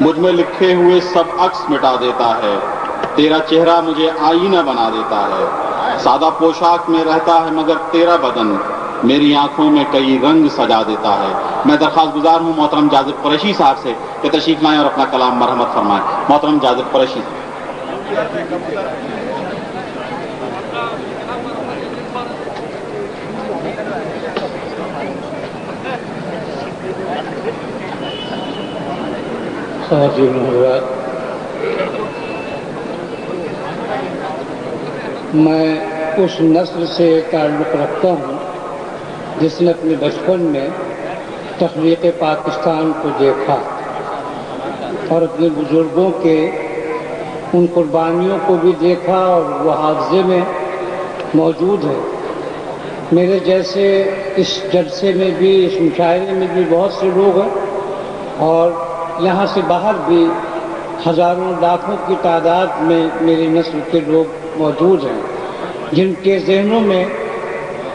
مجھ میں لکھے ہوئے سب عکس مٹا دیتا ہے، تیرا چہرہ مجھے آئینہ بنا دیتا ہے، سادہ پوشاک میں رہتا ہے مگر تیرا بدن میری آنکھوں میں کئی رنگ سجا دیتا ہے۔ میں درخواست گزار ہوں محترم جاذب قریشی صاحب سے کہ تشریف لائیں اور اپنا کلام مرحمت فرمائیں۔ محترم جاذب قریشی۔ میں اس نسل سے تعلق رکھتا ہوں جس نے اپنے بچپن میں تخلیق پاکستان کو دیکھا اور اپنے بزرگوں کے ان قربانیوں کو بھی دیکھا اور وہ حافظے میں موجود ہے۔ میرے جیسے اس جلسے میں بھی، اس مشاعرے میں بھی بہت سے لوگ ہیں اور یہاں سے باہر بھی ہزاروں لاکھوں کی تعداد میں میری نسل کے لوگ موجود ہیں جن کے ذہنوں میں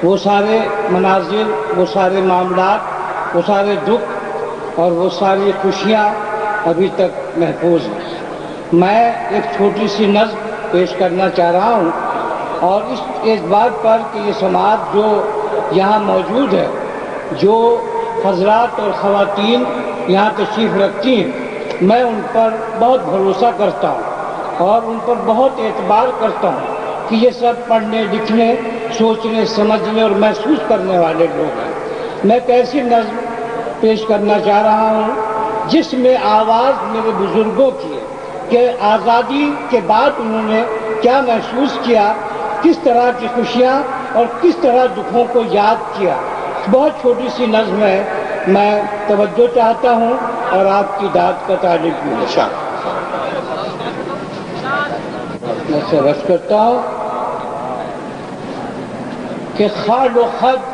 وہ سارے مناظر، وہ سارے معاملات، وہ سارے دکھ اور وہ ساری خوشیاں ابھی تک محفوظ ہیں۔ میں ایک چھوٹی سی نظم پیش کرنا چاہ رہا ہوں اور اس اعتبار پر کہ یہ سماعت جو یہاں موجود ہے، جو حضرات اور خواتین یہاں تشریف رکھتی ہیں، میں ان پر بہت بھروسہ کرتا ہوں اور ان پر بہت اعتبار کرتا ہوں کہ یہ سب پڑھنے، لکھنے، سوچنے، سمجھنے اور محسوس کرنے والے لوگ ہیں۔ میں ایک ایسی نظم پیش کرنا چاہ رہا ہوں جس میں آواز میرے بزرگوں کی ہے کہ آزادی کے بعد انہوں نے کیا محسوس کیا، کس طرح کی خوشیاں اور کس طرح دکھوں کو یاد کیا۔ بہت چھوٹی سی نظم ہے، میں توجہ چاہتا ہوں اور آپ کی داد کا طالب ہوں۔ میں سے عرض کرتا ہوں کہ خال و خد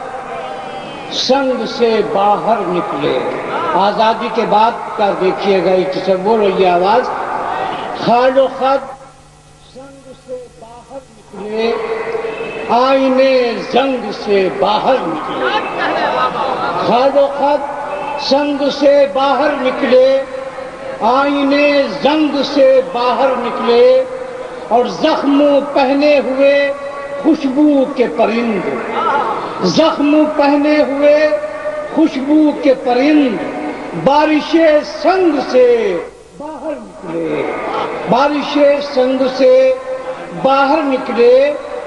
سنگ سے باہر نکلے۔ آزادی کے بعد کا دیکھیے گا یہ تصور اور یہ آواز۔ خال و خد سنگ سے باہر نکلے، آئینے زنگ سے باہر نکلے۔ خال و خد سنگ سے باہر نکلے، آئینے زنگ سے باہر نکلے، اور زخم پہنے ہوئے خوشبو کے پرند، زخم پہنے ہوئے خوشبو کے پرند بارش سنگ سے باہر نکلے، بارش سنگ سے باہر نکلے،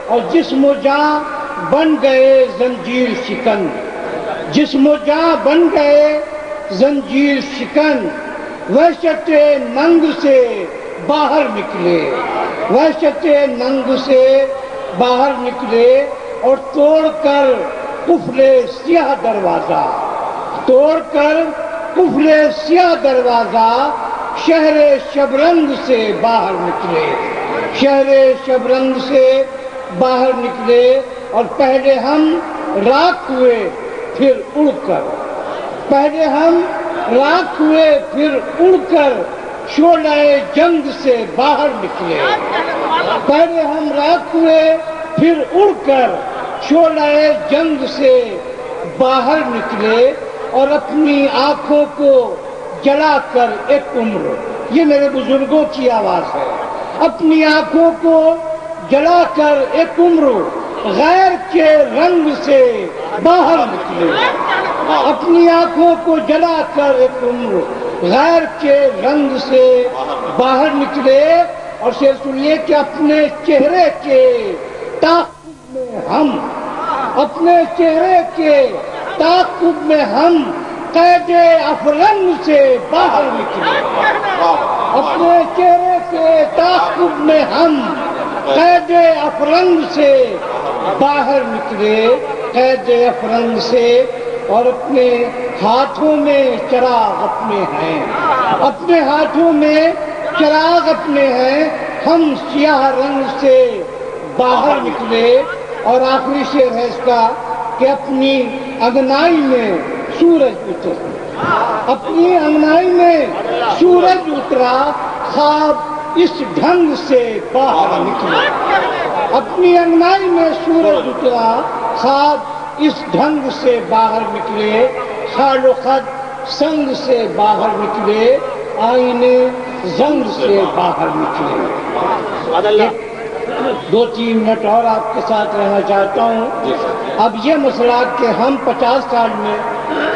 اور جسم و جاں بن گئے زنجیر شکن، جسم و جاں بن گئے زنجیر شکن، وحشت ننگ سے باہر نکلے، وحشت ننگ سے باہر نکلے، اور توڑ کر قفل سیاہ دروازہ، توڑ کر قفل سیاہ دروازہ شہر شبرنگ سے باہر نکلے، شہر شبرنگ سے باہر نکلے، اور پہلے ہم راکھ ہوئے پھر اڑ کر، پہلے ہم راکھ ہوئے پھر اڑ کر شعلہ جنگ سے باہر نکلے، پہلے ہم راکھ ہوئے پھر اڑ کر شعلہ جنگ سے باہر نکلے، اور اپنی آنکھوں کو جلا کر ایک عمر، یہ میرے بزرگوں کی آواز ہے، اپنی آنکھوں کو جلا کر ایک عمر غیر کے رنگ سے باہر نکلے، اپنی آنکھوں کو جلا کر ایک عمر غیر کے رنگ سے باہر نکلے، اور شعر سنیے کہ اپنے چہرے کے تعاقب میں ہم، اپنے چہرے کے تعاقب میں ہم قید افرنگ سے باہر نکلے، اپنے چہرے کے تعاقب میں ہم قید افرنگ سے باہر نکلے، قید افرنگ سے، اور اپنے ہاتھوں میں چراغ اپنے ہیں، اپنے ہاتھوں میں چراغ اپنے ہیں، ہم سیاہ رنگ سے باہر نکلے، اور آخری شعر ہے اس کا کہ اپنی انگنائی میں سورج اترا، اپنی انگنائی میں سورج اترا، خواب اس ڈھنگ سے باہر نکلے، اپنی انگنائی میں سورج اترا، خواب اس ڈھنگ سے باہر نکلے، خال و خد سنگ سے باہر نکلے، آئینے زنگ سے باہر نکلے. 2-3 منٹ اور آپ کے ساتھ رہنا چاہتا ہوں. اب یہ مسئلہ کہ ہم 50 سال میں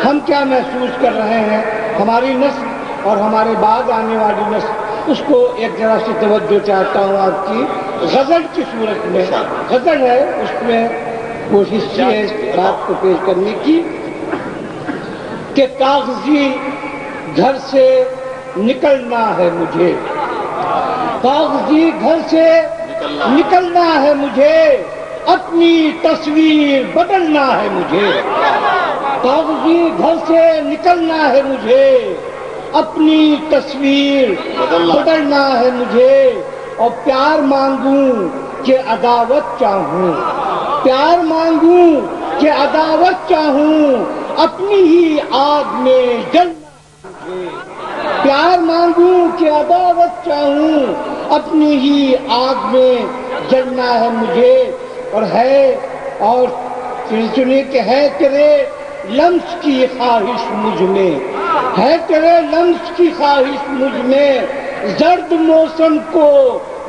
ہم کیا محسوس کر رہے ہیں، ہماری نسل اور ہمارے بعد آنے والی نسل، اس کو ایک ذرا سی توجہ چاہتا ہوں آپ کی. غزل کی صورت میں غزل ہے، اس میں کوشش کی ہے اس بات کو پیش کرنے کی کہ کاغذی گھر سے نکلنا ہے مجھے، کاغذی گھر سے نکلنا ہے مجھے، اپنی تصویر بدلنا ہے مجھے. کاغذی گھر سے نکلنا ہے مجھے، اپنی تصویر بدلنا ہے مجھے. اور پیار مانگوں کہ عداوت چاہوں، پیار مانگوں کہ عداوت چاہوں، اپنی ہی آگ میں جلنا ہے مجھے. پیار مانگوں کہ عداوت چاہوں، اپنی ہی آگ میں جلنا ہے مجھے. اور ہے اور سنیے کہ ہے تیرے لمس کی خواہش مجھ میں، ہے تیرے لمس کی خواہش مجھ میں، زرد موسم کو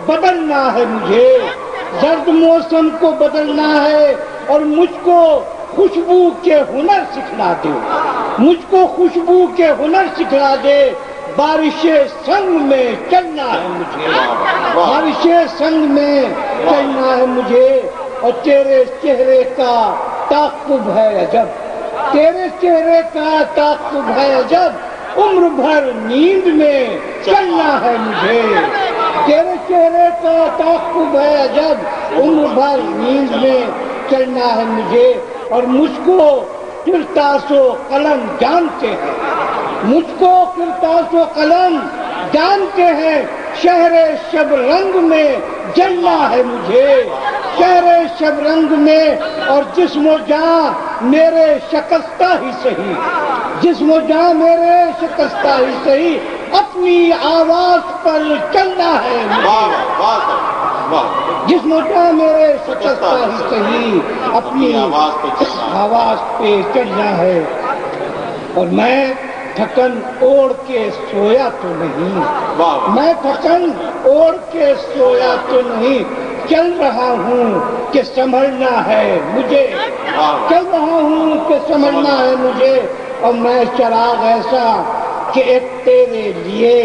بدلنا ہے مجھے، زرد موسم کو بدلنا ہے. اور مجھ کو خوشبو کے ہنر سکھلا دے، مجھ کو خوشبو کے ہنر سکھلا دے. بارش سنگ میں چلنا ہے مجھے، بارش سنگ میں چلنا ہے مجھے. اور تیرے چہرے کا تعاقب ہے عجب، تیرے چہرے کا تعاقب ہے عجب، عمر بھر نیند میں چلنا ہے مجھے. تیرے چہرے کا تعاقب ہے عجب، عمر بھر نیند میں چلنا ہے مجھے. اور مجھ کو کرتاس و قلم جانتے ہیں، مجھ کو کرتاس و قلم جانتے ہیں، شہر شب رنگ میں جلنا ہے مجھے، شہر شب رنگ میں. اور جسم و جاں میرے شکستہ ہی سہی، جسم و جاں میرے شکستہ ہی سہی، اپنی آواز پر چلنا ہے مجھے. جسم و جاں میرے شکستہ ہی سہی، اپنی آواز پہ چلنا ہے. اور میں تھکن اوڑھ کے سویا تو نہیں، میں تھکن اوڑھ کے سویا تو نہیں، چل رہا ہوں کہ سنبھلنا ہے مجھے، چل رہا ہوں کہ سنبھلنا ہے مجھے. اور میں چراغ ایسا کہ ایک تیرے لیے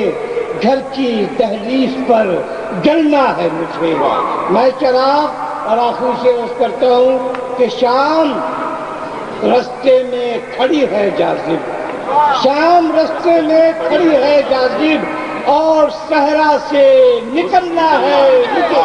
گھر کی دہلیز پر جلنا ہے مجھے. میں چراغ. اور آخری سے عرض کرتا ہوں کہ شام رستے میں کھڑی ہے جاذب، شام رستے میں کھڑی ہے جاذب، اور صحرا سے نکلنا ہے مجھے.